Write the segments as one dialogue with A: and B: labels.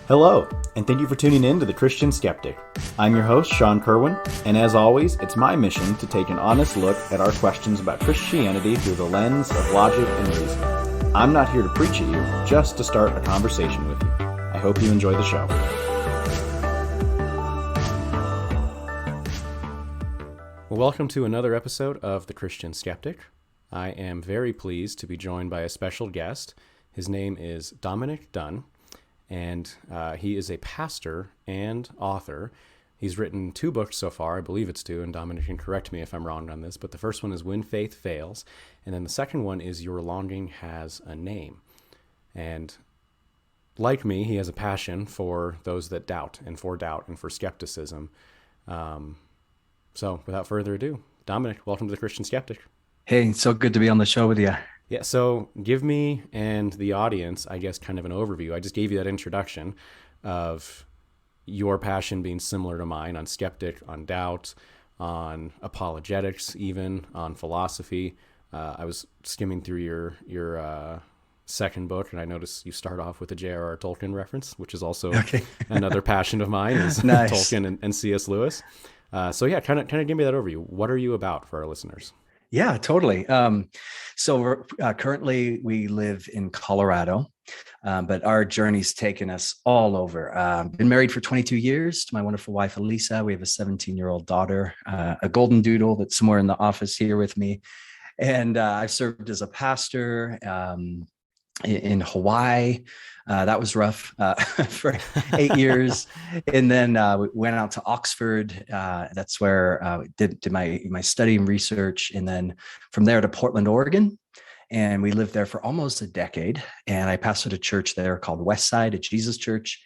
A: Hello, and thank you for tuning in to The Christian Skeptic. I'm your host, Sean Kerwin, and as always, it's my mission to take an honest look at our questions about Christianity through the lens of logic and reason. I'm not here to preach at you, just to start a conversation with you. I hope you enjoy the show. Well, welcome to another episode of The Christian Skeptic. I am very pleased to be joined by a special guest. His name is Dominic Done. And he is a pastor and author. He's written 2 books so far. I believe it's 2, and Dominic can correct me if I'm wrong on this. But the first one is When Faith Fails. And then the second one is Your Longing Has a Name. And like me, he has a passion for those that doubt and for skepticism. So without further ado, Dominic, welcome to The Christian Skeptic.
B: Hey, so good to be on the show with you.
A: Yeah, so give me and the audience, I guess, kind of an overview. I just gave you that introduction of your passion being similar to mine on skeptic, on doubt, on apologetics, even on philosophy. I was skimming through your second book, and I noticed you start off with a J.R.R. Tolkien reference, which is also another passion of mine, is nice. Tolkien and C.S. Lewis. So yeah, kind of give me that overview. What are you about for our listeners?
B: Yeah, totally. So currently we live in Colorado, but our journey's taken us all over. Been married for 22 years to my wonderful wife, Elisa. We have a 17-year-old daughter, a golden doodle that's somewhere in the office here with me. And I've served as a pastor in Hawaii. That was rough for 8 years. And then we went out to Oxford. That's where I did my study and research. And then from there to Portland, Oregon. And we lived there for almost a decade. And I pastored a church there called Westside, a Jesus church.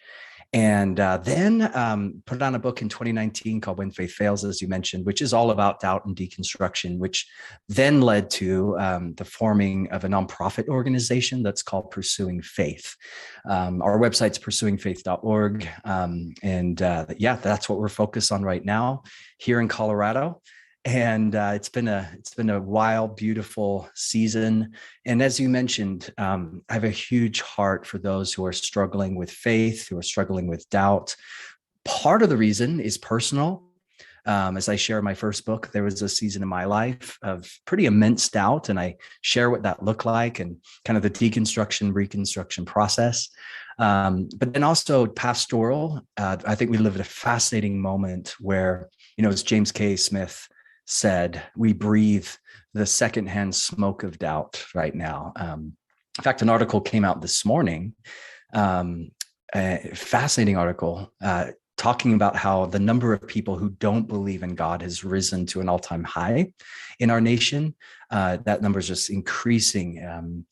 B: And then put on a book in 2019 called When Faith Fails, as you mentioned, which is all about doubt and deconstruction, which then led to the forming of a nonprofit organization that's called Pursuing Faith. Our website's pursuingfaith.org. Yeah, that's what we're focused on right now here in Colorado. And it's been a wild, beautiful season. And as you mentioned, I have a huge heart for those who are struggling with faith, who are struggling with doubt. Part of the reason is personal. As I share my first book, there was a season in my life of pretty immense doubt, and I share what that looked like and kind of the deconstruction, reconstruction process. But then also pastoral. I think we live at a fascinating moment where, as James K. Smith said, we breathe the secondhand smoke of doubt right now. In fact, an article came out this morning, a fascinating article, talking about how the number of people who don't believe in God has risen to an all-time high in our nation. That number is just increasing.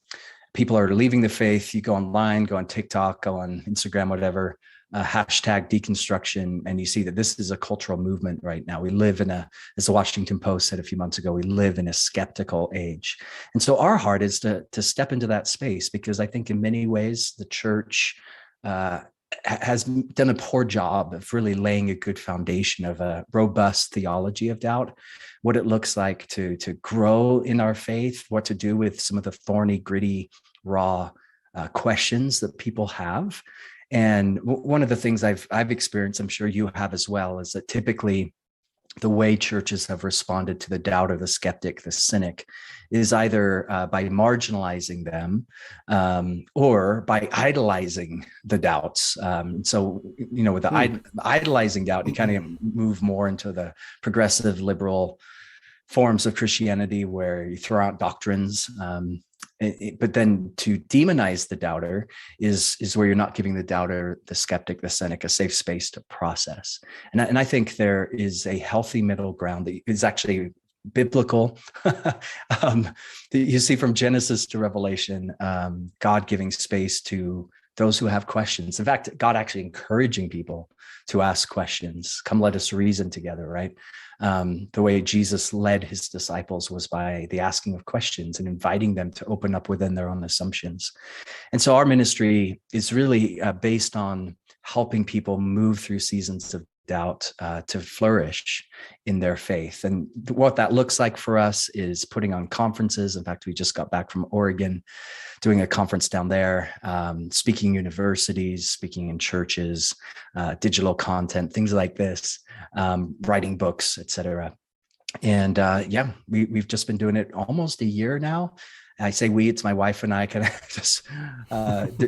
B: People are leaving the faith. You go online, go on TikTok, go on Instagram, whatever, hashtag deconstruction, and you see that this is a cultural movement right now. We live as the Washington Post said a few months ago, we live in a skeptical age. And so our heart is to step into that space, because I think in many ways the church has done a poor job of really laying a good foundation of a robust theology of doubt, what it looks like to grow in our faith, what to do with some of the thorny, gritty, raw questions that people have. And one of the things I've experienced, I'm sure you have as well, is that typically the way churches have responded to the doubter, the skeptic, the cynic, is either by marginalizing them or by idolizing the doubts. So, with the idolizing doubt, you kind of move more into the progressive liberal forms of Christianity where you throw out doctrines. But then to demonize the doubter is where you're not giving the doubter, the skeptic, the cynic, a safe space to process. And I think there is a healthy middle ground that is actually biblical. You see from Genesis to Revelation, God giving space to those who have questions. In fact, God actually encouraging people to ask questions. Come, let us reason together, right? The way Jesus led his disciples was by the asking of questions and inviting them to open up within their own assumptions. And so our ministry is really based on helping people move through seasons of doubt to flourish in their faith. And what that looks like for us is putting on conferences. In fact, we just got back from Oregon, doing a conference down there, speaking universities, speaking in churches, digital content, things like this, writing books, etc. And we've just been doing it almost a year now. I say we, it's my wife and I kind of just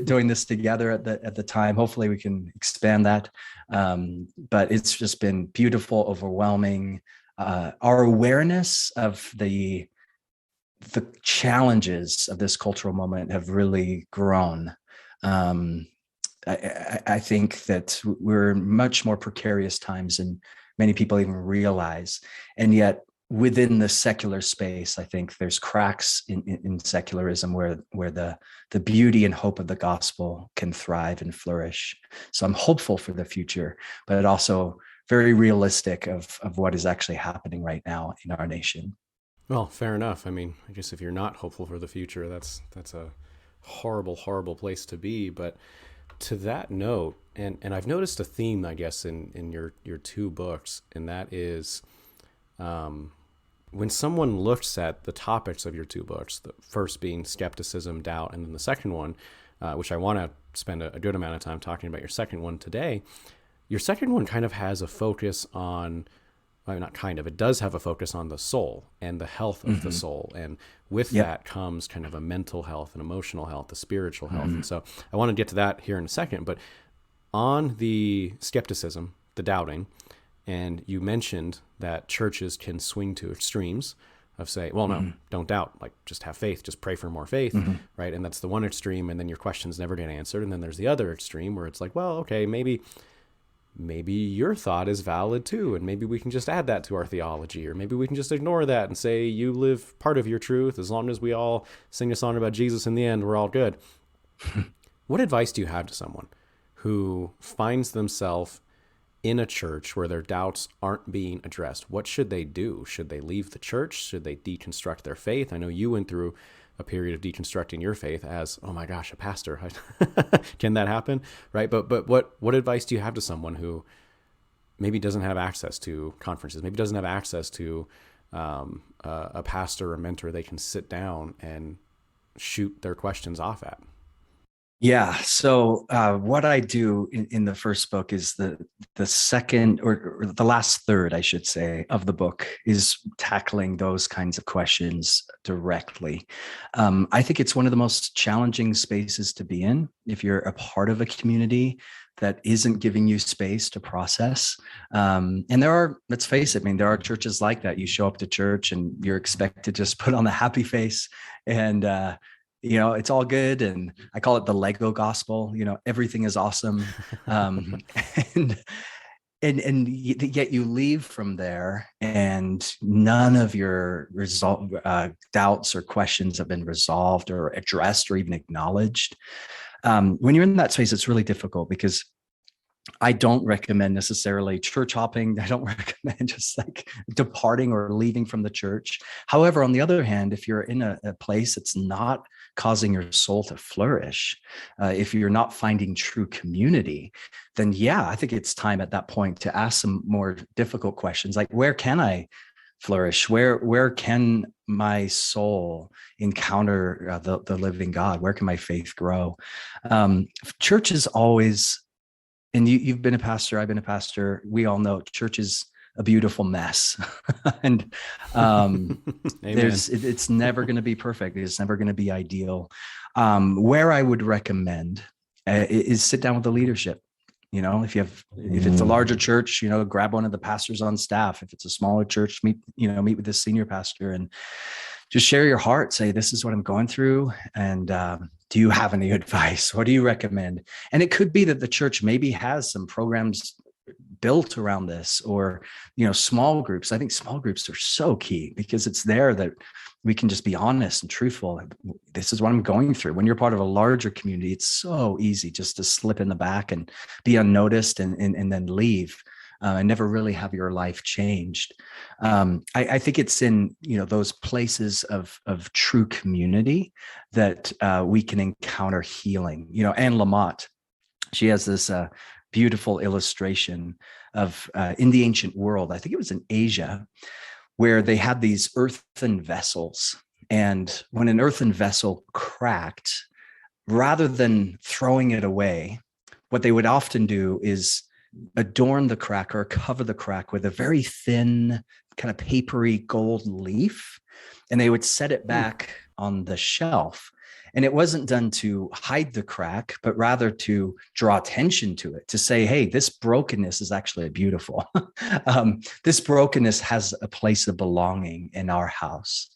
B: doing this together at the time. Hopefully we can expand that. But it's just been beautiful, overwhelming. Our awareness of the challenges of this cultural moment have really grown. I think that we're in much more precarious times than many people even realize. And yet within the secular space, I think there's cracks in secularism where the beauty and hope of the gospel can thrive and flourish. So I'm hopeful for the future, but also very realistic of what is actually happening right now in our nation.
A: Well, fair enough. I mean, I guess if you're not hopeful for the future, that's a horrible, horrible place to be. But to that note, and I've noticed a theme, I guess, in your two books, and that is when someone looks at the topics of your two books, the first being Skepticism, Doubt, and then the second one, which I want to spend a good amount of time talking about your second one today, your second one kind of has a focus on, well, not kind of, it does have a focus on the soul and the health of the soul. And with that comes kind of a mental health and emotional health, the spiritual health. And so I want to get to that here in a second, but on the skepticism, the doubting, and you mentioned that churches can swing to extremes of say, well, no, don't doubt, like just have faith, just pray for more faith, right? And that's the one extreme, and then your questions never get answered. And then there's the other extreme where it's like, well, okay, maybe your thought is valid too, and maybe we can just add that to our theology, or maybe we can just ignore that and say you live part of your truth. As long as we all sing a song about Jesus in the end, we're all good. What advice do you have to someone who finds themselves in a church where their doubts aren't being addressed? What should they do? Should they leave the church? Should they deconstruct their faith? I know you went through a period of deconstructing your faith as, oh my gosh, a pastor. Can that happen? Right. But what advice do you have to someone who maybe doesn't have access to conferences, maybe doesn't have access to a pastor or mentor they can sit down and shoot their questions off at?
B: Yeah. So what I do in the first book is the second or the last third, I should say, of the book is tackling those kinds of questions directly. I think it's one of the most challenging spaces to be in if you're a part of a community that isn't giving you space to process. And there are, let's face it, I mean, there are churches like that. You show up to church and you're expected to just put on the happy face and it's all good. And I call it the Lego gospel, everything is awesome. And yet you leave from there and none of your doubts or questions have been resolved or addressed or even acknowledged. When you're in that space, it's really difficult because I don't recommend necessarily church hopping. I don't recommend just like departing or leaving from the church. However, on the other hand, if you're in a place that's not causing your soul to flourish, if you're not finding true community, then I think it's time at that point to ask some more difficult questions like, where can I flourish? Where can my soul encounter the living God? Where can my faith grow? Church is always, and you've been a pastor, I've been a pastor. We all know church is a beautiful mess. And it's never going to be perfect. It's never going to be ideal. Where I would recommend is sit down with the leadership. If it's a larger church, grab one of the pastors on staff. If it's a smaller church, meet with the senior pastor and just share your heart. Say, this is what I'm going through. And do you have any advice? What do you recommend? And it could be that the church maybe has some programs built around this, or small groups. I think small groups are so key because it's there that we can just be honest and truthful. This is what I'm going through. When you're part of a larger community, it's so easy just to slip in the back and be unnoticed and then leave and never really have your life changed. I think it's in those places of true community that we can encounter healing. Anne Lamott, she has this beautiful illustration of in the ancient world. I think it was in Asia, where they had these earthen vessels. And when an earthen vessel cracked, rather than throwing it away, what they would often do is adorn the crack or cover the crack with a very thin, kind of papery gold leaf. And they would set it back on the shelf. And it wasn't done to hide the crack, but rather to draw attention to it, to say, hey, this brokenness is actually beautiful. This brokenness has a place of belonging in our house.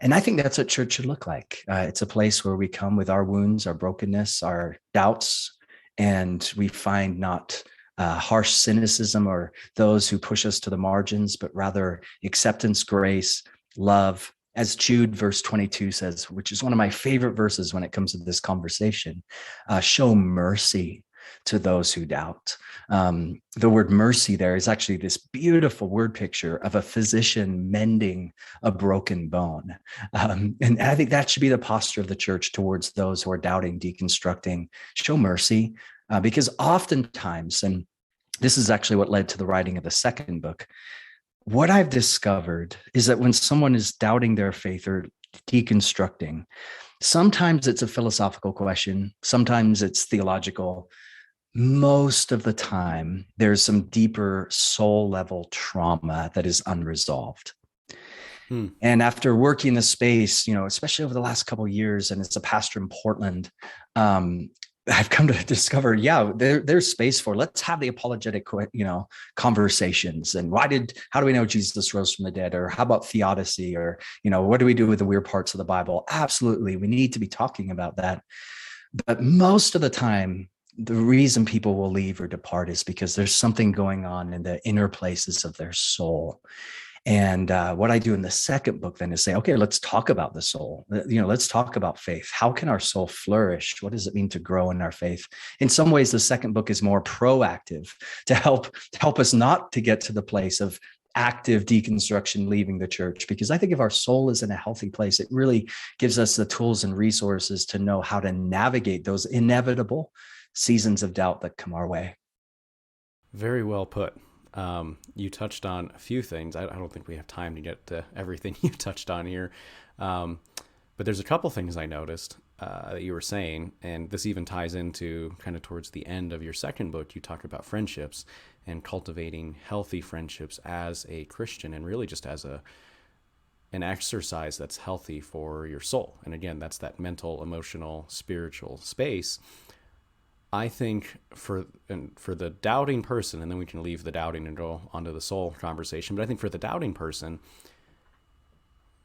B: And I think that's what church should look like. It's a place where we come with our wounds, our brokenness, our doubts, and we find not harsh cynicism or those who push us to the margins, but rather acceptance, grace, love. As Jude verse 22 says, which is one of my favorite verses when it comes to this conversation, show mercy to those who doubt. The word mercy there is actually this beautiful word picture of a physician mending a broken bone. And I think that should be the posture of the church towards those who are doubting, deconstructing. Show mercy, because oftentimes, and this is actually what led to the writing of the second book, what I've discovered is that when someone is doubting their faith or deconstructing, sometimes it's a philosophical question, sometimes it's theological. Most of the time, there's some deeper soul level trauma that is unresolved. And after working the space, especially over the last couple of years, and as a pastor in Portland, I've come to discover, there's space for, let's have the apologetic, conversations. And how do we know Jesus rose from the dead? Or how about theodicy? Or, what do we do with the weird parts of the Bible? Absolutely. We need to be talking about that. But most of the time, the reason people will leave or depart is because there's something going on in the inner places of their soul. And what I do in the second book then is say, okay, let's talk about the soul. Let's talk about faith. How can our soul flourish? What does it mean to grow in our faith? In some ways, the second book is more proactive to help us not to get to the place of active deconstruction, leaving the church. Because I think if our soul is in a healthy place, it really gives us the tools and resources to know how to navigate those inevitable seasons of doubt that come our way.
A: Very well put. You touched on a few things. I don't think we have time to get to everything you touched on here. But there's a couple things I noticed that you were saying, and this even ties into kind of towards the end of your second book. You talk about friendships and cultivating healthy friendships as a Christian, and really just as an exercise that's healthy for your soul. And again, that's that mental, emotional, spiritual space. I think for the doubting person, and then we can leave the doubting and go onto the soul conversation, but I think for the doubting person,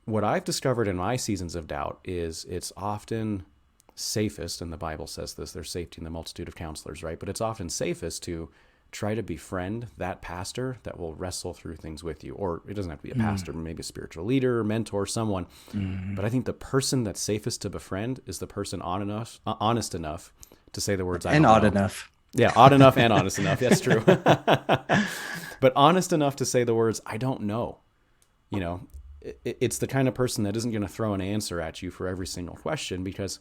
A: what I've discovered in my seasons of doubt is it's often safest, and the Bible says this, there's safety in the multitude of counselors, right? But it's often safest to try to befriend that pastor that will wrestle through things with you. Or it doesn't have to be a pastor, maybe a spiritual leader, mentor, someone. But I think the person that's safest to befriend is the person honest enough to say the words, I don't know.
B: And odd enough.
A: Yeah, odd enough and honest enough. That's true. But honest enough to say the words, I don't know. It's the kind of person that isn't going to throw an answer at you for every single question, because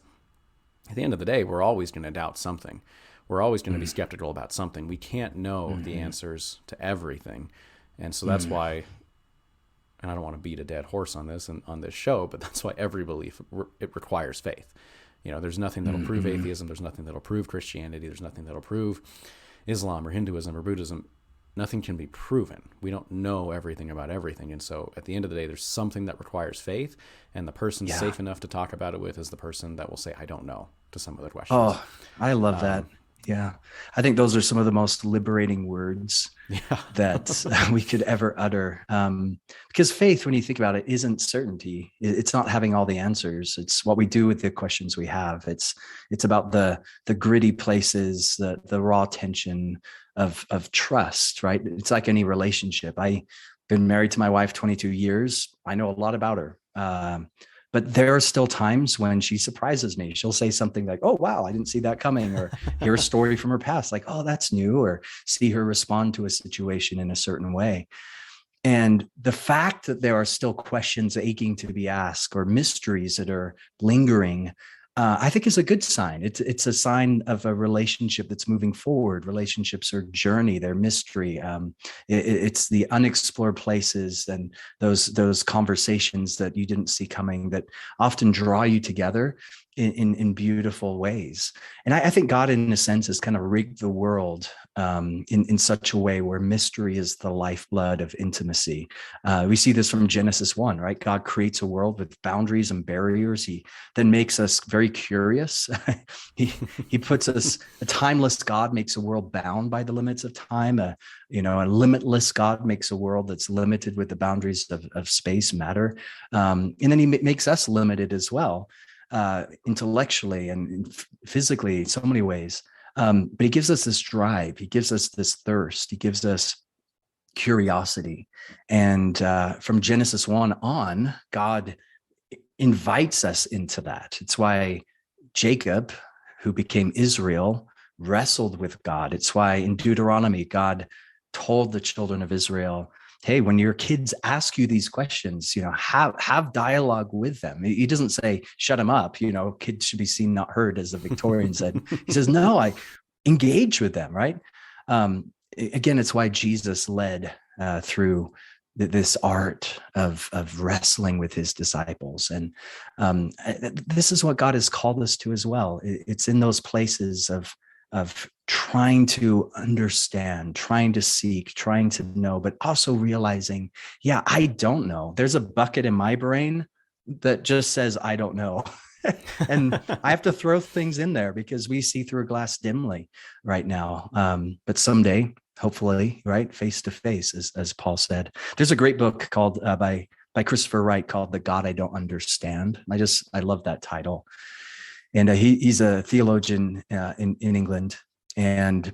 A: at the end of the day, we're always going to doubt something. We're always going to be skeptical about something. We can't know the answers to everything. And so that's why, and I don't want to beat a dead horse on this and on this show, but that's why every belief, it requires faith. There's nothing that'll prove atheism. There's nothing that'll prove Christianity. There's nothing that'll prove Islam or Hinduism or Buddhism. Nothing can be proven. We don't know everything about everything. And so at the end of the day, there's something that requires faith. And the person safe enough to talk about it with is the person that will say, I don't know, to some of the questions.
B: Oh, I love that. Yeah. I think those are some of the most liberating words that we could ever utter. Because faith, when you think about it, isn't certainty. It's not having all the answers. It's what we do with the questions we have. It's about the gritty places, the raw tension of trust, right? It's like any relationship. I've been married to my wife 22 years. I know a lot about her. But there are still times when she surprises me. She'll say something like, oh, wow, I didn't see that coming, or hear a story from her past, like, oh, that's new, or see her respond to a situation in a certain way. And the fact that there are still questions aching to be asked or mysteries that are lingering, I think is a good sign. It's a sign of a relationship that's moving forward. Relationships are journey, they're mystery. It's the unexplored places and those conversations that you didn't see coming that often draw you together in beautiful ways. And I think God, in a sense, has kind of rigged the world in such a way where mystery is the lifeblood of intimacy. We see this from Genesis 1, right? God creates a world with boundaries and barriers. He then makes us very curious. he puts us, a timeless God makes a world bound by the limits of time. A limitless God makes a world that's limited with the boundaries of space, matter. And then he makes us limited as well, intellectually and physically, in so many ways. But he gives us this drive. He gives us this thirst. He gives us curiosity. And from Genesis 1 on, God invites us into that. It's why Jacob, who became Israel, wrestled with God. It's why in Deuteronomy, God told the children of Israel, hey, when your kids ask you these questions, have dialogue with them. He doesn't say, shut them up. Kids should be seen, not heard, as the Victorian said. He says, no, I engage with them, right? Again, it's why Jesus led through this art of wrestling with his disciples. And this is what God has called us to as well. It's in those places of trying to understand, trying to seek, trying to know, but also realizing, yeah, I don't know. There's a bucket in my brain that just says, I don't know. And I have to throw things in there because we see through a glass dimly right now. But someday, hopefully, right, face to face, as Paul said. There's a great book called by Christopher Wright called "The God I Don't Understand." I love that title. And he's a theologian in England, and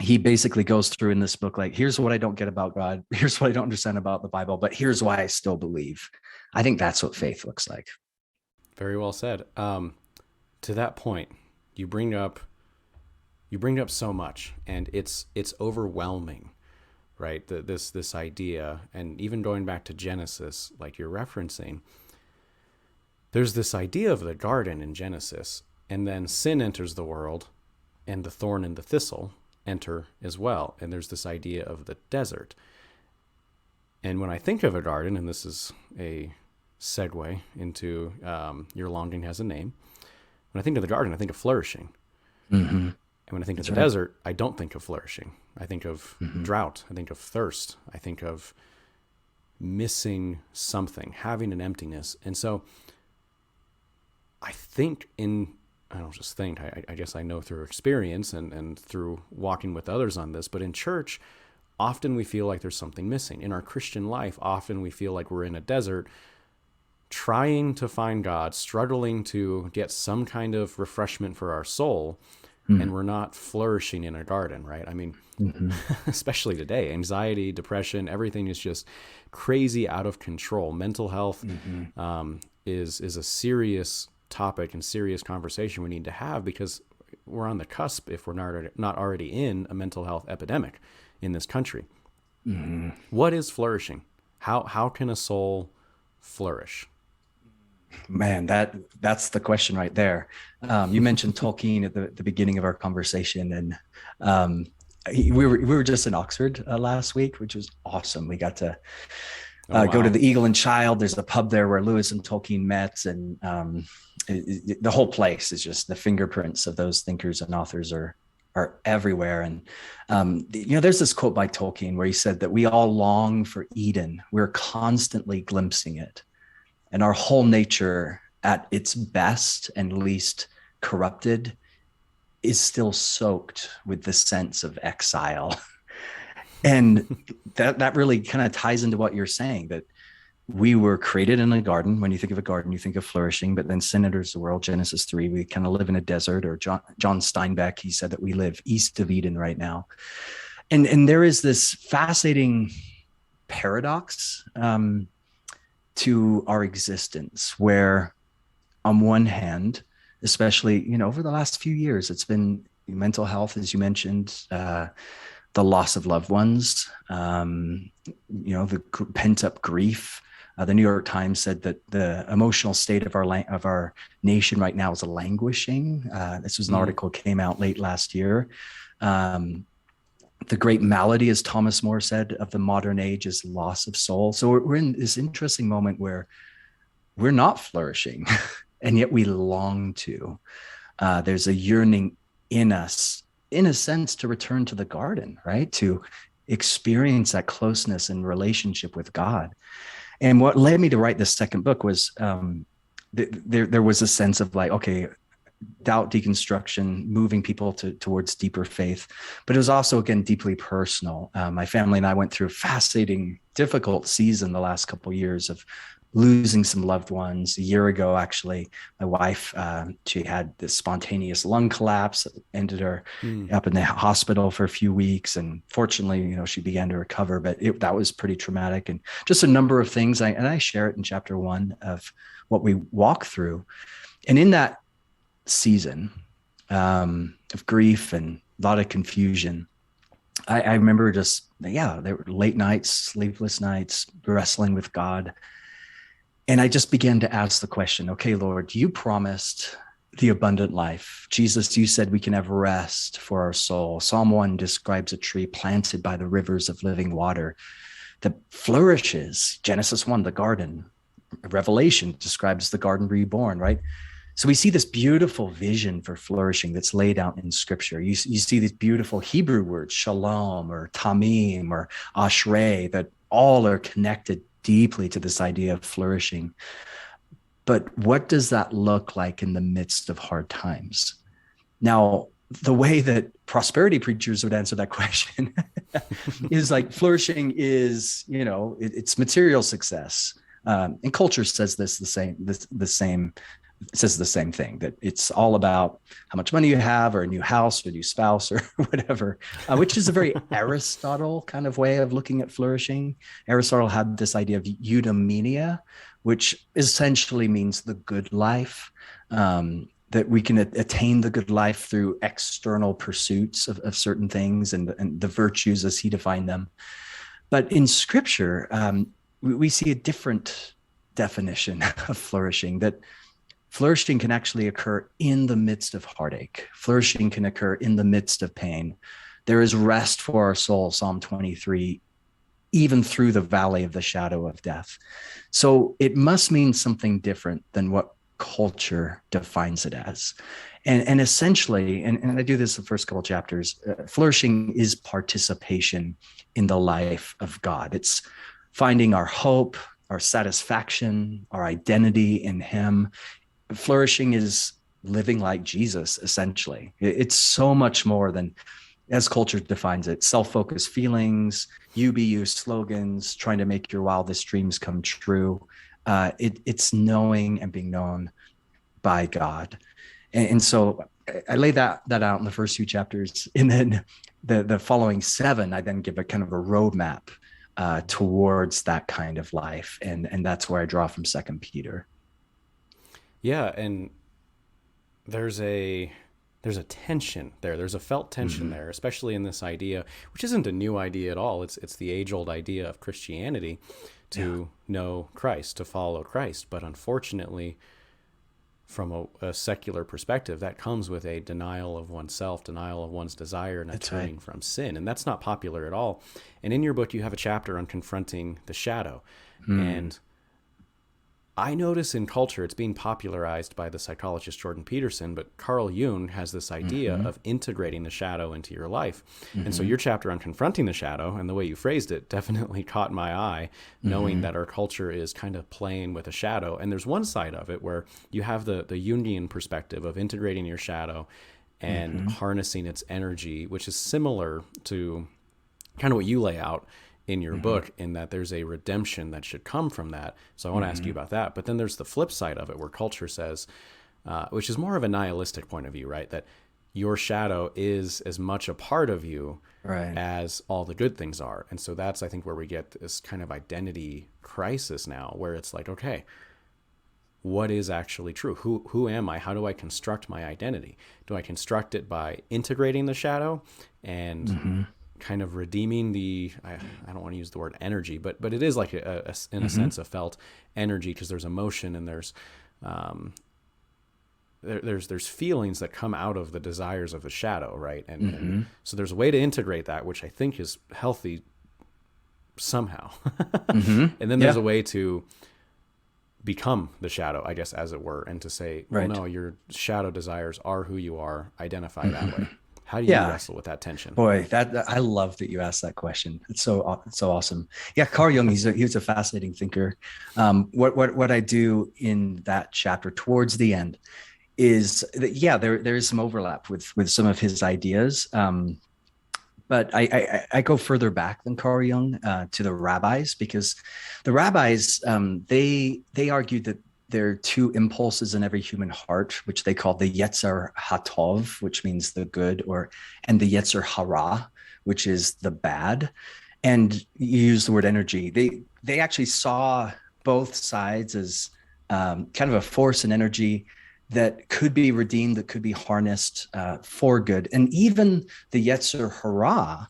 B: he basically goes through in this book, like, here's what I don't get about God, here's what I don't understand about the Bible, but here's why I still believe. I think that's what faith looks like.
A: Very well said. To that point, you bring up so much, and it's overwhelming, right? This idea, and even going back to Genesis, like you're referencing, there's this idea of the garden in Genesis, and then sin enters the world, and the thorn and the thistle enter as well, and there's this idea of the desert. And when I think of a garden, and this is a segue into Your Longing Has a Name, when I think of the garden, I think of flourishing.
B: Mm-hmm.
A: And when I think of the desert, I don't think of flourishing. I think of drought. I think of thirst. I think of missing something, having an emptiness. And so I think I don't just think, I guess I know through experience and through walking with others on this, but in church, often we feel like there's something missing. In our Christian life, often we feel like we're in a desert, trying to find God, struggling to get some kind of refreshment for our soul, and we're not flourishing in a garden, right? I mean, especially today, anxiety, depression, everything is just crazy out of control. Mental health is a serious topic and serious conversation we need to have, because we're on the cusp, if we're not already in a mental health epidemic in this country. What is flourishing? How can a soul flourish?
B: Man, that's the question right there. You mentioned Tolkien at the beginning of our conversation, and we were just in Oxford last week, which was awesome. We got to go to the Eagle and Child. There's a pub there where Lewis and Tolkien met, and the whole place is just the fingerprints of those thinkers and authors are everywhere. And there's this quote by Tolkien where he said that we all long for Eden. We're constantly glimpsing it. And our whole nature at its best and least corrupted is still soaked with the sense of exile. And that really kind of ties into what you're saying, that we were created in a garden. When you think of a garden, you think of flourishing, but then sin enters the world. Genesis 3, we kind of live in a desert. Or John Steinbeck, he said that we live east of Eden right now. And there is this fascinating paradox to our existence, where on one hand, especially, over the last few years, it's been mental health, as you mentioned, the loss of loved ones, the pent up grief The New York Times said that the emotional state of our nation right now is languishing. This was an article came out late last year. The great malady, as Thomas More said, of the modern age is loss of soul. So we're in this interesting moment where we're not flourishing, and yet we long to. There's a yearning in us, in a sense, to return to the garden, right? To experience that closeness and relationship with God. And what led me to write this second book was there was a sense of like, okay, doubt deconstruction, moving people towards deeper faith. But it was also, again, deeply personal. My family and I went through a fascinating, difficult season the last couple of years of losing some loved ones. A year ago, actually, my wife, she had this spontaneous lung collapse that ended her up in the hospital for a few weeks. And fortunately, she began to recover, but that was pretty traumatic. And just a number of things. I share it in chapter 1 of what we walk through. And in that season of grief and a lot of confusion, I remember there were late nights, sleepless nights, wrestling with God. And I just began to ask the question, okay, Lord, you promised the abundant life. Jesus, you said we can have rest for our soul. Psalm 1 describes a tree planted by the rivers of living water that flourishes. Genesis 1, the garden. Revelation describes the garden reborn, right? So we see this beautiful vision for flourishing that's laid out in scripture. You see these beautiful Hebrew words, shalom or tamim or ashrei, that all are connected deeply to this idea of flourishing. But what does that look like in the midst of hard times? Now, the way that prosperity preachers would answer that question is like flourishing is, it's material success. And culture says the same thing, that it's all about how much money you have or a new house or a new spouse or whatever, which is a very Aristotle kind of way of looking at flourishing. Aristotle had this idea of eudaimonia, which essentially means the good life, that we can attain the good life through external pursuits of certain things and the virtues as he defined them. But in scripture, we see a different definition of flourishing, that flourishing can actually occur in the midst of heartache. Flourishing can occur in the midst of pain. There is rest for our soul, Psalm 23, even through the valley of the shadow of death. So it must mean something different than what culture defines it as. And essentially, and I do this the first couple of chapters, flourishing is participation in the life of God. It's finding our hope, our satisfaction, our identity in him. Flourishing is living like Jesus, essentially. It's so much more than, as culture defines it, self-focused feelings, you be you slogans, trying to make your wildest dreams come true. It's knowing and being known by God. And so I lay that out in the first few chapters. And then the following 7, I then give a kind of a roadmap towards that kind of life. And that's where I draw from 2 Peter.
A: Yeah, and there's a tension there. There's a felt tension there, especially in this idea, which isn't a new idea at all. It's the age-old idea of Christianity to know Christ, to follow Christ. But unfortunately, from a secular perspective, that comes with a denial of oneself, denial of one's desire, and a turning from sin. And that's not popular at all. And in your book, you have a chapter on confronting the shadow. And I notice in culture, it's being popularized by the psychologist Jordan Peterson, but Carl Jung has this idea of integrating the shadow into your life. And so your chapter on confronting the shadow, and the way you phrased it, definitely caught my eye, knowing that our culture is kind of playing with a shadow. And there's one side of it where you have the Jungian perspective of integrating your shadow and harnessing its energy, which is similar to kind of what you lay out in your book, in that there's a redemption that should come from that. So I want to ask you about that. But then there's the flip side of it, where culture says, which is more of a nihilistic point of view, right? That your shadow is as much a part of you as all the good things are. And so that's, I think, where we get this kind of identity crisis now, where it's like, okay, what is actually true? Who am I? How do I construct my identity? Do I construct it by integrating the shadow and kind of redeeming I don't want to use the word energy, but it is like in a sense a felt energy, because there's emotion and there's feelings that come out of the desires of the shadow, right? And so there's a way to integrate that, which I think is healthy somehow. And then there's a way to become the shadow, I guess, as it were, and to say, well, no, your shadow desires are who you are, identify that way. How do you wrestle with that tension?
B: Boy, that I love that you asked that question. It's so awesome. Yeah, Carl Jung, he was a fascinating thinker. What I do in that chapter towards the end is that, there is some overlap with some of his ideas. But I go further back than Carl Jung to the rabbis, because the rabbis, they argued that there are two impulses in every human heart, which they call the Yetzer Hatov, which means the good, and the Yetzer Hara, which is the bad. And you use the word energy. They actually saw both sides as kind of a force and energy that could be redeemed, that could be harnessed for good. And even the Yetzer Hara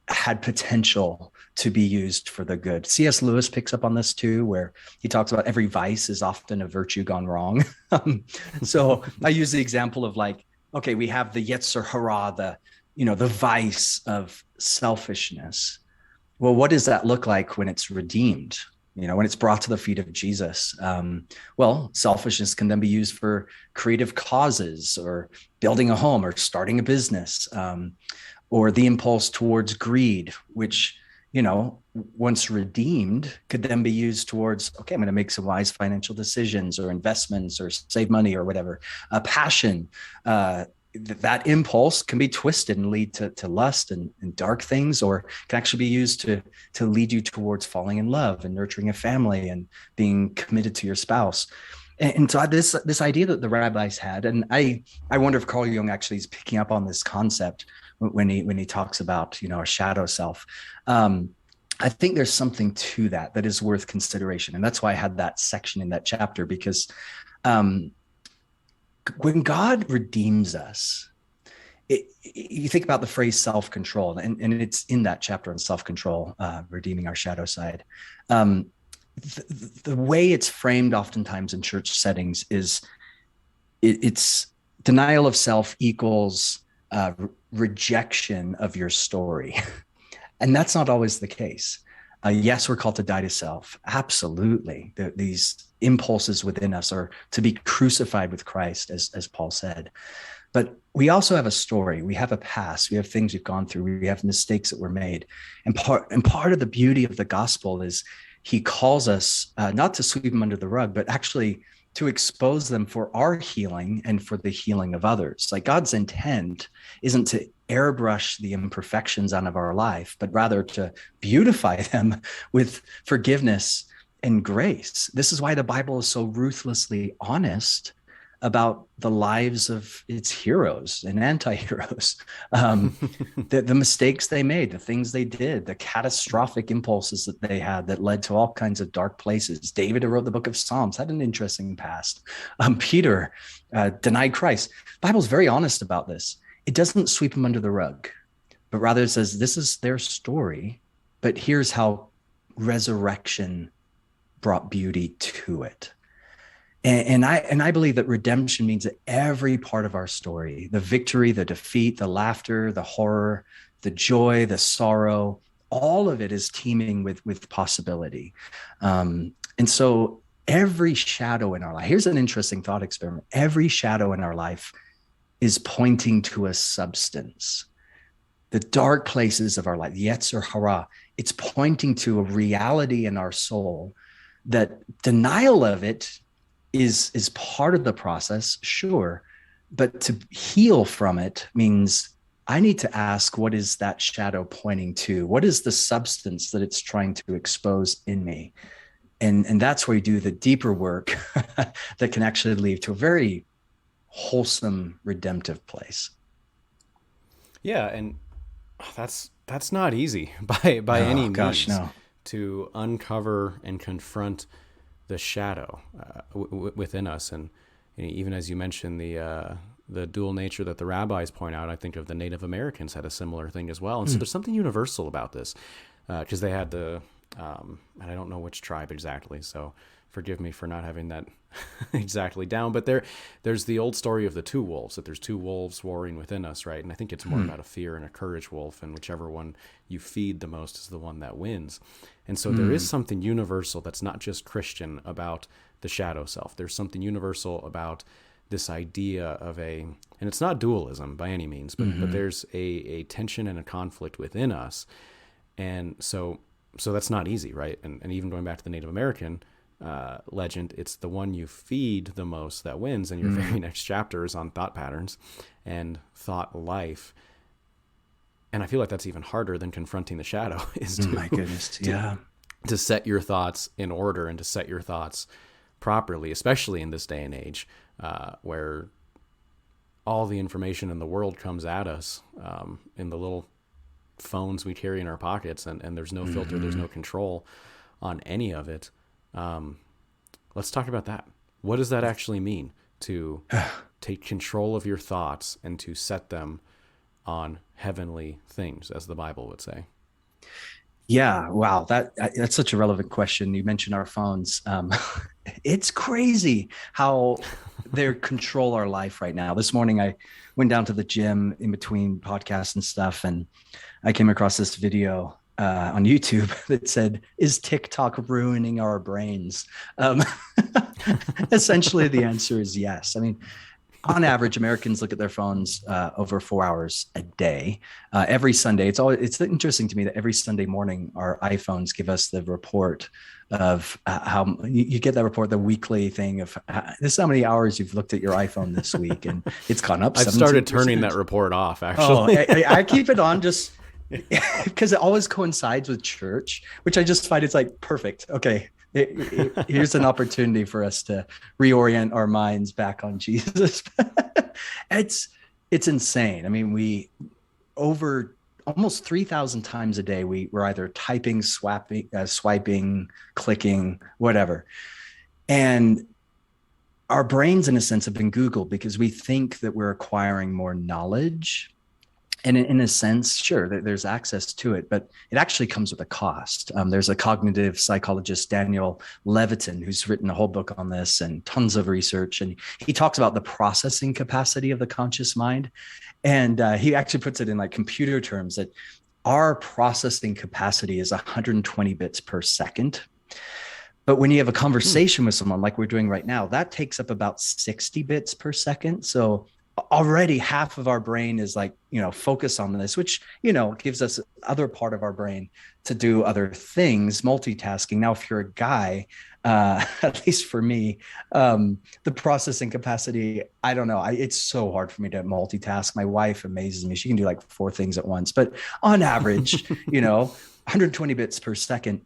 B: had potential to be used for the good. C.S. Lewis picks up on this too, where he talks about every vice is often a virtue gone wrong. So I use the example of like, okay, we have the Yetzer Hara, the vice of selfishness. Well, what does that look like when it's redeemed? When it's brought to the feet of Jesus? Well, selfishness can then be used for creative causes, or building a home, or starting a business, or the impulse towards greed, which, once redeemed, could then be used towards, okay, I'm going to make some wise financial decisions, or investments, or save money, or whatever. Passion, that impulse can be twisted and lead to lust and dark things, or can actually be used to lead you towards falling in love and nurturing a family and being committed to your spouse. And so this idea that the rabbis had, and I wonder if Carl Jung actually is picking up on this concept when he talks about, a shadow self. I think there's something to that is worth consideration. And that's why I had that section in that chapter, because when God redeems us, you think about the phrase self-control, and it's in that chapter on self-control, redeeming our shadow side. The way it's framed oftentimes in church settings is it's denial of self equals rejection of your story. And that's not always the case. Yes, we're called to die to self. Absolutely. These impulses within us are to be crucified with Christ, as Paul said. But we also have a story. We have a past. We have things we've gone through. We have mistakes that were made. And part of the beauty of the gospel is he calls us not to sweep them under the rug, but actually to expose them for our healing and for the healing of others. Like, God's intent isn't to airbrush the imperfections out of our life, but rather to beautify them with forgiveness and grace. This is why the Bible is so ruthlessly honest about the lives of its heroes and anti-heroes, the mistakes they made, the things they did, the catastrophic impulses that they had that led to all kinds of dark places. David, who wrote the book of Psalms, had an interesting past. Peter denied Christ. The Bible's very honest about this. It doesn't sweep them under the rug, but rather it says, this is their story, but here's how resurrection brought beauty to it. And I believe that redemption means that every part of our story, the victory, the defeat, the laughter, the horror, the joy, the sorrow, all of it is teeming with possibility. And so every shadow in our life, here's an interesting thought experiment. Every shadow in our life is pointing to a substance. The dark places of our life, Yetzer Hara, it's pointing to a reality in our soul that denial of it is part of the process, sure, but to heal from it means I need to ask, what is that shadow pointing to? What is the substance that it's trying to expose in me? And that's where you do the deeper work that can actually lead to a very wholesome, redemptive place.
A: Yeah, and that's not easy by any means.
B: Gosh, no.
A: To uncover and confront the shadow within us, and even as you mentioned, the the dual nature that the rabbis point out. I think of the Native Americans had a similar thing as well. And so there's something universal about this, because they had and I don't know which tribe exactly, so forgive me for not having that exactly down, but there's the old story of the two wolves, that there's two wolves warring within us, right? And I think it's more about a fear and a courage wolf, and whichever one you feed the most is the one that wins. And so there is something universal that's not just Christian about the shadow self. There's something universal about this idea of and it's not dualism by any means, but there's a tension and a conflict within us. And so that's not easy, right? And even going back to the Native American legend, it's the one you feed the most that wins. And your very next chapter is on thought patterns and thought life. And I feel like that's even harder than confronting the shadow, is
B: My goodness, yeah.
A: To set your thoughts in order and to set your thoughts properly, especially in this day and age, where all the information in the world comes at us in the little phones we carry in our pockets, and there's no filter, there's no control on any of it. Let's talk about that. What does that actually mean, to take control of your thoughts and to set them on heavenly things, as the Bible would say?
B: Yeah, wow, that's such a relevant question. You mentioned our phones. It's crazy how they control our life right now. This morning, I went down to the gym in between podcasts and stuff, and I came across this video on YouTube that said, "Is TikTok ruining our brains?" Essentially, the answer is yes. I mean, on average, Americans look at their phones over 4 hours a day. Every Sunday, it's interesting to me that every Sunday morning, our iPhones give us the report of how you get that report, the weekly thing of this is how many hours you've looked at your iPhone this week, and it's gone up.
A: I've started turning that report off, actually.
B: I keep it on just because it always coincides with church, which I just find it's like perfect. Okay. Here's an opportunity for us to reorient our minds back on Jesus. It's insane. I mean, we over almost 3,000 times a day, we're either typing, swiping, clicking, whatever. And our brains, in a sense, have been Googled because we think that we're acquiring more knowledge. And in a sense, sure, there's access to it, but it actually comes with a cost. There's a cognitive psychologist, Daniel Levitin, who's written a whole book on this and tons of research. And he talks about the processing capacity of the conscious mind. And he actually puts it in like computer terms that our processing capacity is 120 bits per second. But when you have a conversation with someone like we're doing right now, that takes up about 60 bits per second. So already half of our brain is like, focus on this, which, gives us other part of our brain to do other things, multitasking. Now, if you're a guy, at least for me, the processing capacity, I don't know. It's so hard for me to multitask. My wife amazes me. She can do like 4 things at once, but on average, 120 bits per second.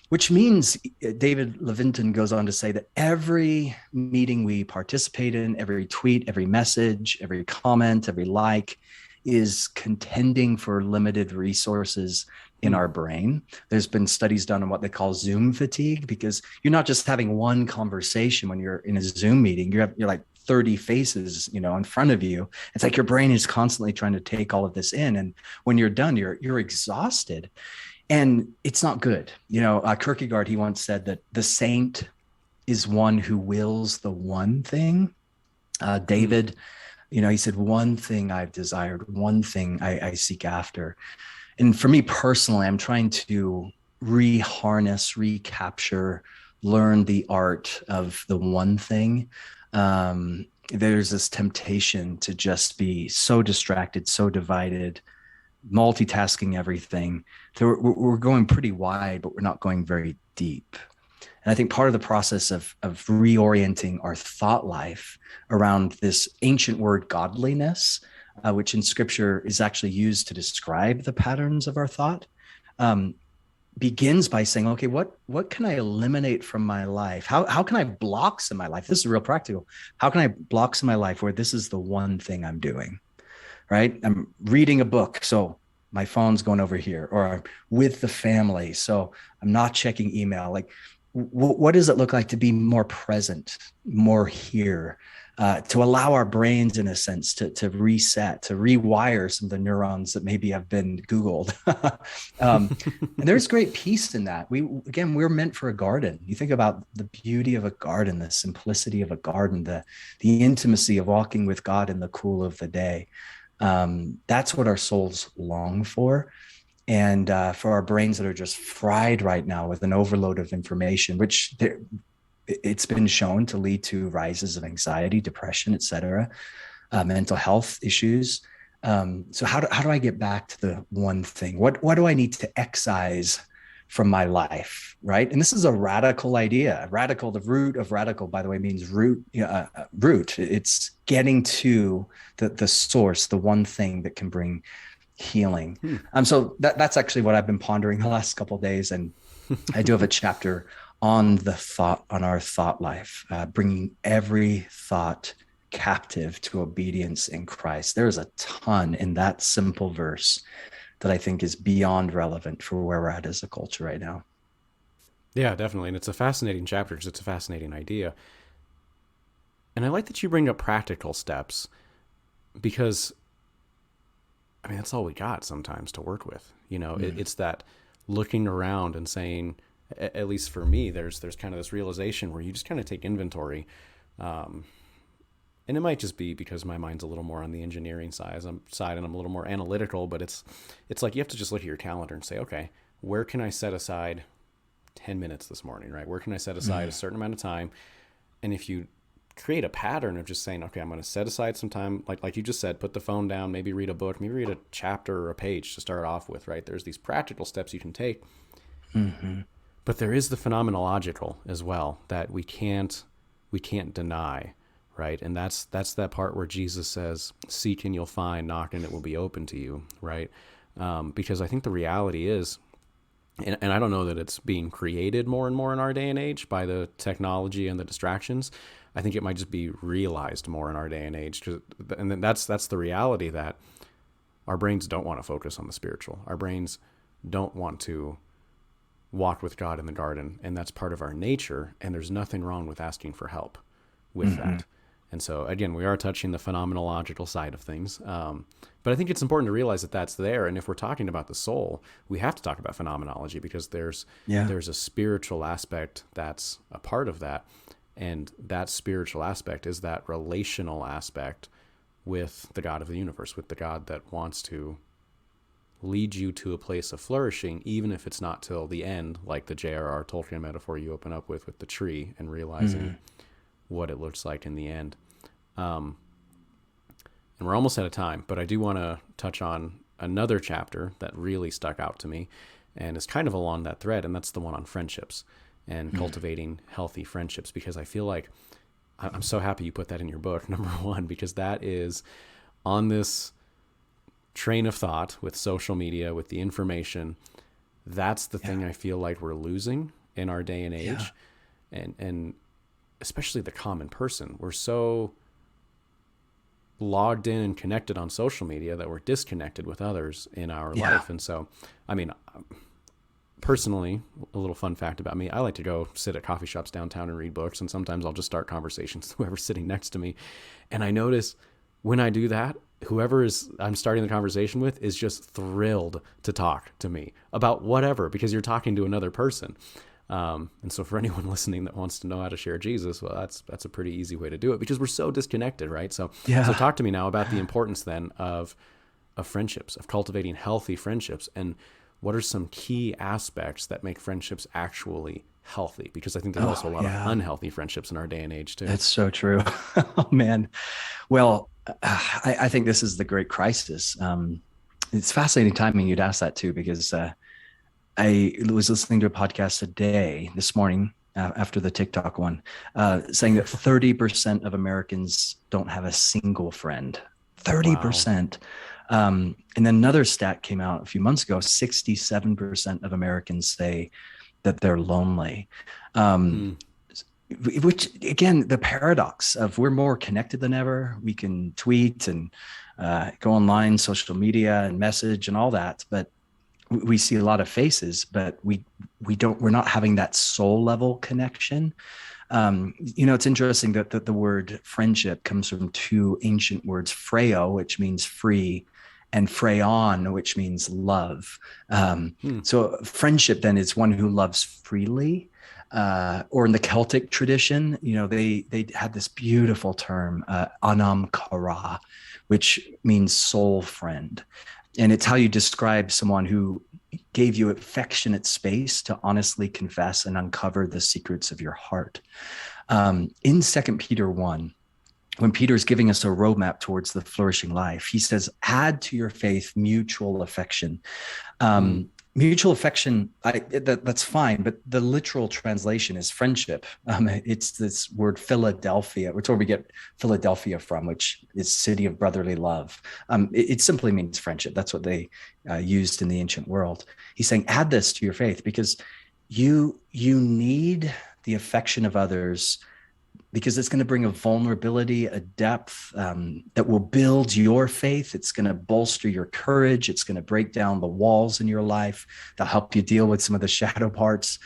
B: Which means David Levitin goes on to say that every meeting we participate in, every tweet, every message, every comment, every like is contending for limited resources in our brain. There's been studies done on what they call Zoom fatigue, because you're not just having one conversation when you're in a Zoom meeting. You're like 30 faces, in front of you. It's like your brain is constantly trying to take all of this in. And when you're done, you're exhausted. And it's not good. Kierkegaard, he once said that the saint is one who wills the one thing. David, he said, one thing I've desired, one thing I seek after. And for me personally, I'm trying to reharness, recapture, learn the art of the one thing. There's this temptation to just be so distracted, so divided, multitasking everything. So we're going pretty wide, but we're not going very deep. And I think part of the process of reorienting our thought life around this ancient word godliness, which in scripture is actually used to describe the patterns of our thought, begins by saying, okay, what can I eliminate from my life? How can I block some of my life? This is real practical. How can I block some of my life where this is the one thing I'm doing? Right? I'm reading a book, so my phone's going over here, or I'm with the family, so I'm not checking email. Like, what does it look like to be more present, more here? to allow our brains, in a sense, to reset, to rewire some of the neurons that maybe have been Googled. And there's great peace in that. We're meant for a garden. You think about the beauty of a garden, the simplicity of a garden, the intimacy of walking with God in the cool of the day. That's what our souls long for. And for our brains that are just fried right now with an overload of information, which it's been shown to lead to rises of anxiety, depression, et cetera, mental health issues. So how do I get back to the one thing? What do I need to excise from my life, right? And this is a radical idea. Radical, the root of radical, by the way, means root. It's getting to the source, the one thing that can bring healing. So that's actually what I've been pondering the last couple of days. And I do have a chapter on our thought life, bringing every thought captive to obedience in Christ. There's a ton in that simple verse that I think is beyond relevant for where we're at as a culture right now.
A: Yeah, definitely. And it's a fascinating chapter because it's a fascinating idea. And I like that you bring up practical steps because, I mean, that's all we got sometimes to work with. It's that looking around and saying, at least for me, there's kind of this realization where you just kind of take inventory. And it might just be because my mind's a little more on the engineering side and I'm a little more analytical, but it's like you have to just look at your calendar and say, okay, where can I set aside 10 minutes this morning, right? Where can I set aside a certain amount of time? And if you create a pattern of just saying, okay, I'm going to set aside some time, like you just said, put the phone down, maybe read a book, maybe read a chapter or a page to start off with, right? There's these practical steps you can take. Mm-hmm. But there is the phenomenological as well that we can't deny. Right. And that's that part where Jesus says, seek and you'll find, knock and it will be open to you. Right. Because I think the reality is, and I don't know that it's being created more and more in our day and age by the technology and the distractions. I think it might just be realized more in our day and age. And then that's the reality that our brains don't want to focus on the spiritual. Our brains don't want to walk with God in the garden. And that's part of our nature. And there's nothing wrong with asking for help with that. And so, again, we are touching the phenomenological side of things. But I think it's important to realize that that's there. And if we're talking about the soul, we have to talk about phenomenology because there's a spiritual aspect that's a part of that. And that spiritual aspect is that relational aspect with the God of the universe, with the God that wants to lead you to a place of flourishing, even if it's not till the end, like the J.R.R. Tolkien metaphor you open up with the tree and realizing what it looks like in the end. And we're almost out of time, but I do want to touch on another chapter that really stuck out to me and is kind of along that thread, and that's the one on friendships and cultivating healthy friendships, because I feel like I'm so happy you put that in your book, number one, because that is on this train of thought with social media, with the information. That's the thing I feel like we're losing in our day and age. And especially the common person. We're so logged in and connected on social media that we're disconnected with others in our life. And so, I mean, personally, a little fun fact about me, I like to go sit at coffee shops downtown and read books. And sometimes I'll just start conversations with whoever's sitting next to me. And I notice when I do that, whoever I'm starting the conversation with is just thrilled to talk to me about whatever, because you're talking to another person. And so for anyone listening that wants to know how to share Jesus, well, that's a pretty easy way to do it, because we're so disconnected, right? So talk to me now about the importance then of friendships, of cultivating healthy friendships, and what are some key aspects that make friendships actually healthy? Because I think there's also a lot of unhealthy friendships in our day and age too.
B: That's so true. Oh man. Well, I think this is the great crisis. It's fascinating timing you'd ask that too, because, I was listening to a podcast this morning after the TikTok one, saying that 30% of Americans don't have a single friend. 30%. Wow. And then another stat came out a few months ago, 67% of Americans say that they're lonely. Which, again, the paradox of we're more connected than ever. We can tweet and go online, social media and message and all that, but we see a lot of faces, but we're not having that soul level connection. It's interesting that the word friendship comes from two ancient words, freo, which means free, and phreon, which means love.
A: Hmm.
B: So friendship then is one who loves freely. Or in the Celtic tradition, they had this beautiful term, anam kara, which means soul friend. And it's how you describe someone who gave you affectionate space to honestly confess and uncover the secrets of your heart. In Second Peter 1, when Peter is giving us a roadmap towards the flourishing life, he says, add to your faith mutual affection.
A: Hmm.
B: Mutual affection, that's fine, but the literal translation is friendship. It's this word Philadelphia, which is where we get Philadelphia from, which is city of brotherly love. It simply means friendship. That's what they used in the ancient world. He's saying, add this to your faith because you need the affection of others, because it's going to bring a vulnerability, a depth that will build your faith. It's going to bolster your courage. It's going to break down the walls in your life. They'll help you deal with some of the shadow parts.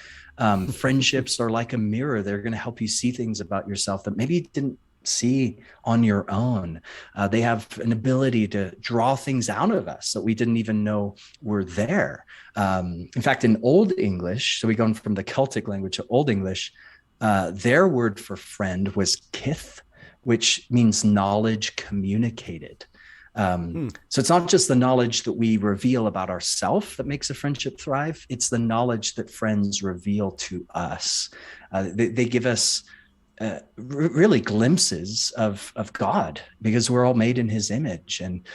B: Friendships are like a mirror. They're going to help you see things about yourself that maybe you didn't see on your own. They have an ability to draw things out of us that we didn't even know were there. In fact, in Old English, so we go from the Celtic language to Old English, their word for friend was kith, which means knowledge communicated. So it's not just the knowledge that we reveal about ourselves that makes a friendship thrive. It's the knowledge that friends reveal to us. They give us really glimpses of God, because we're all made in his image. And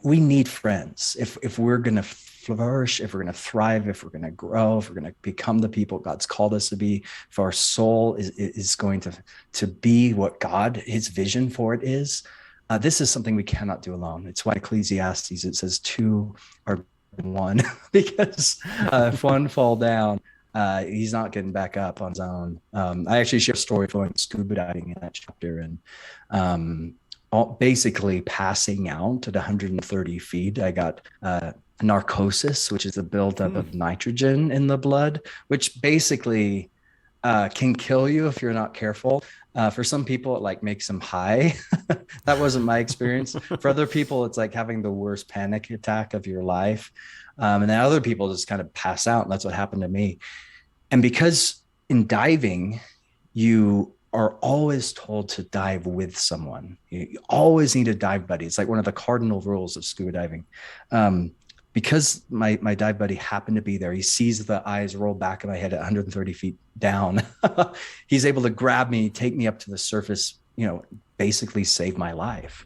B: we need friends if we're going to flourish, if we're going to thrive, if we're going to grow, if we're going to become the people God's called us to be, if our soul is going to be what God, his vision for it is. This is something we cannot do alone. It's why Ecclesiastes, it says two are one, because if one fall down, he's not getting back up on his own. I actually share a story of going scuba diving in that chapter, and basically passing out at 130 feet. I got narcosis, which is a buildup of nitrogen in the blood, which basically can kill you if you're not careful. For some people, it like makes them high. That wasn't my experience. For other people, it's like having the worst panic attack of your life. And then other people just kind of pass out. And that's what happened to me. And because in diving, you are always told to dive with someone. You always need a dive buddy. It's like one of the cardinal rules of scuba diving. Because my dive buddy happened to be there, he sees the eyes roll back in my head at 130 feet down. He's able to grab me, take me up to the surface, basically save my life.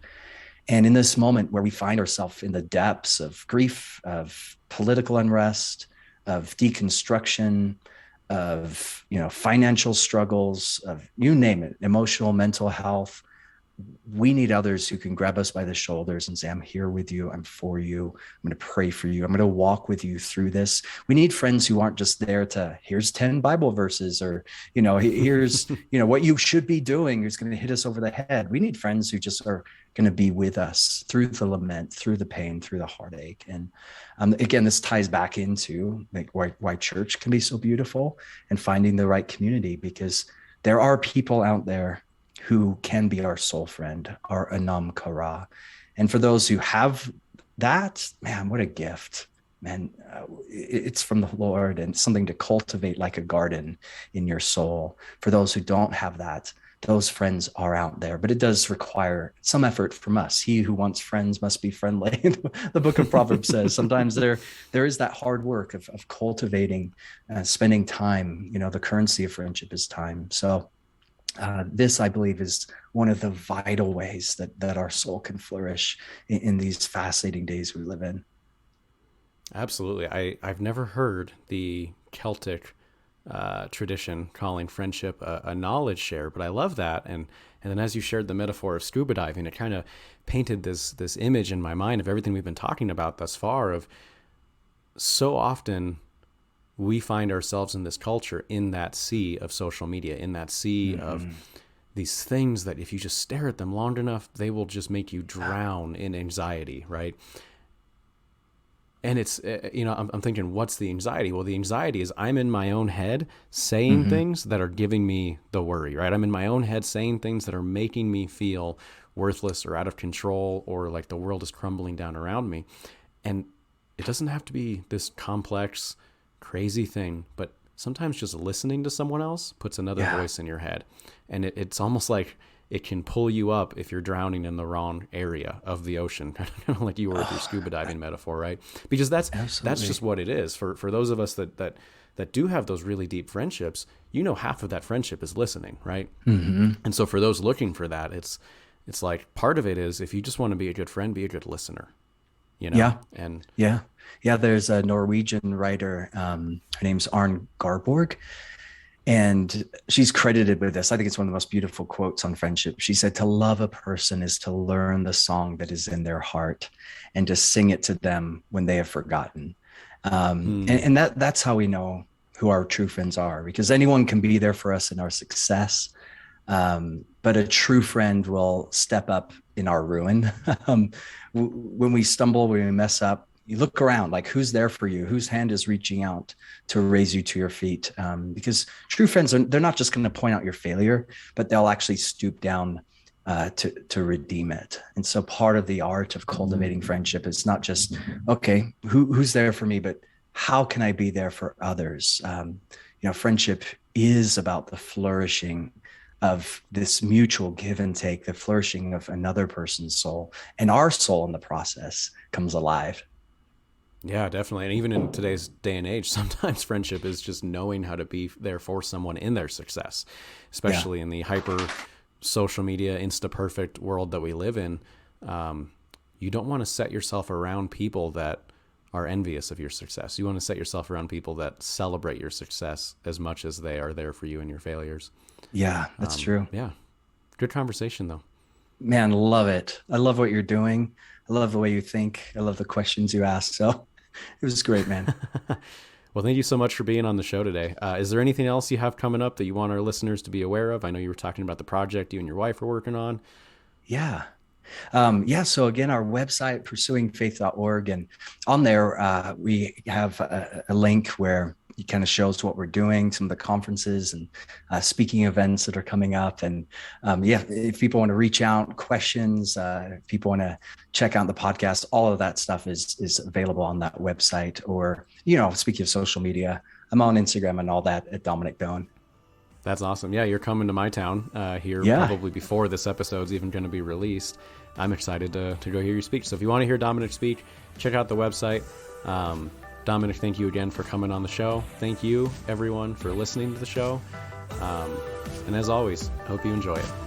B: And in this moment where we find ourselves in the depths of grief, of political unrest, of deconstruction, of financial struggles, of you name it, emotional, mental health, we need others who can grab us by the shoulders and say, I'm here with you. I'm for you. I'm going to pray for you. I'm going to walk with you through this. We need friends who aren't just there to, here's 10 Bible verses, or, here's, what you should be doing, who's going to hit us over the head. We need friends who just are going to be with us through the lament, through the pain, through the heartache. And again, this ties back into like why church can be so beautiful and finding the right community, because there are people out there who can be our soul friend, our anam kara. And for those who have that, man, what a gift, man. It's from the Lord, and something to cultivate like a garden in your soul. For those who don't have that, those friends are out there, but it does require some effort from us. He who wants friends must be friendly. The book of Proverbs says sometimes there is that hard work of cultivating, spending time. The currency of friendship is time. So this, I believe, is one of the vital ways that our soul can flourish in these fascinating days we live in.
A: Absolutely. I've never heard the Celtic tradition calling friendship a knowledge share, but I love that. And then as you shared the metaphor of scuba diving, it kind of painted this image in my mind of everything we've been talking about thus far, of so often we find ourselves in this culture, in that sea of social media, in that sea of these things that if you just stare at them long enough, they will just make you drown in anxiety, right? And it's, I'm thinking, what's the anxiety? Well, the anxiety is I'm in my own head saying things that are giving me the worry, right? I'm in my own head saying things that are making me feel worthless or out of control, or like the world is crumbling down around me. And it doesn't have to be this complex, crazy thing, but sometimes just listening to someone else puts another voice in your head. And it's almost like it can pull you up if you're drowning in the wrong area of the ocean, kind of like you were with your scuba diving metaphor, right? Because that's just what it is. For those of us that do have those really deep friendships, half of that friendship is listening, right? And so for those looking for that, it's like part of it is, if you just want to be a good friend, be a good listener,
B: There's a Norwegian writer, her name's Arne Garborg, and she's credited with this. I think it's one of the most beautiful quotes on friendship. She said, to love a person is to learn the song that is in their heart and to sing it to them when they have forgotten. And that's how we know who our true friends are, because anyone can be there for us in our success. But a true friend will step up in our ruin. When we stumble, when we mess up, you look around, like, who's there for you? Whose hand is reaching out to raise you to your feet? Because true friends, they're not just going to point out your failure, but they'll actually stoop down to redeem it. And so part of the art of cultivating friendship is not just, okay, who's there for me, but how can I be there for others? Friendship is about the flourishing of this mutual give and take, the flourishing of another person's soul, and our soul in the process comes alive.
A: Yeah, definitely. And even in today's day and age, sometimes friendship is just knowing how to be there for someone in their success, especially in the hyper social media, Insta perfect world that we live in. You don't want to set yourself around people that are envious of your success. You want to set yourself around people that celebrate your success as much as they are there for you in your failures.
B: Yeah, that's true.
A: Yeah. Good conversation though.
B: Man, love it. I love what you're doing. I love the way you think. I love the questions you ask. So it was great, man.
A: Well, thank you so much for being on the show today. Is there anything else you have coming up that you want our listeners to be aware of? I know you were talking about the project you and your wife are working on.
B: Yeah. So again, our website, pursuingfaith.org, and on there, we have a link where it kind of shows what we're doing, some of the conferences and speaking events that are coming up. And if people want to reach out, questions, if people want to check out the podcast, all of that stuff is available on that website. Or, speaking of social media, I'm on Instagram and all that at Dominic Done.
A: That's awesome. Yeah, you're coming to my town here probably before this episode's even going to be released. I'm excited to go hear you speak. So if you want to hear Dominic speak, check out the website. Dominic, thank you again for coming on the show. Thank you, everyone, for listening to the show. And as always, hope you enjoy it.